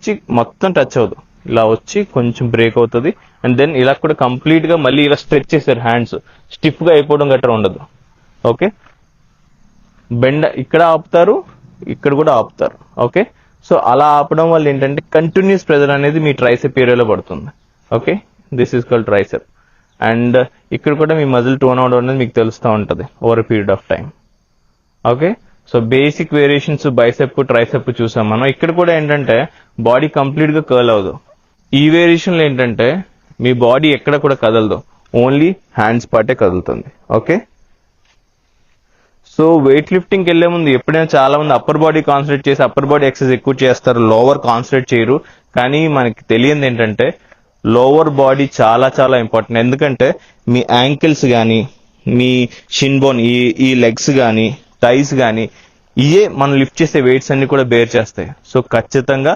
వచ్చి మొత్తం టచ్ అవ్వదు, ఇలా వచ్చి కొంచెం బ్రేక్ అవుతుంది. అండ్ దెన్ ఇలా కూడా కంప్లీట్ గా మళ్ళీ ఇలా స్ట్రెచ్ చేశారు, హ్యాండ్స్ స్టిఫ్ గా అయిపోవడం గట్రా ఉండదు. ఓకే, బెండ్ ఇక్కడ ఆపుతారు, ఇక్కడ కూడా ఆపుతారు. ఓకే, సో అలా ఆపడం వల్ల ఏంటంటే కంటిన్యూస్ ప్రెజర్ అనేది మీ ట్రైసెప్ ఏరియాలో పడుతుంది. Okay, this is called tricep. And ఇక్కడ కూడా మీ మజిల్ టోన్ అవడం అనేది మీకు తెలుస్తూ ఉంటుంది over period of time. Okay, so basic variations bicep tricep చూసాం మనం. ఇక్కడ కూడా ఏంటంటే బాడీ కంప్లీట్ గా కర్ల్ అవ్వదు. ఈ వేరియేషన్ లో ఏంటంటే మీ బాడీ ఎక్కడ కూడా కదలదు, ఓన్లీ హ్యాండ్స్ పార్టే కదులుతుంది. ఓకే, సో వెయిట్ లిఫ్టింగ్కి వెళ్లే ముందు ఎప్పుడైనా చాలా మంది అప్పర్ బాడీ కాన్సన్ట్రేట్ చేసి అప్పర్ బాడీ ఎక్సర్సైజ్ ఎక్కువ చేస్తారు, లోవర్ కాన్సన్ట్రేట్ చేయరు. కానీ మనకి తెలియంది ఏంటంటే లోవర్ బాడీ చాలా చాలా ఇంపార్టెంట్. ఎందుకంటే మీ యాంకిల్స్ కానీ మీ షిన్ బోన్, ఈ లెగ్స్ కానీ థైస్ కానీ ఇయే మనం లిఫ్ట్ చేసే వెయిట్స్ అన్ని కూడా బేర్ చేస్తాయి. సో ఖచ్చితంగా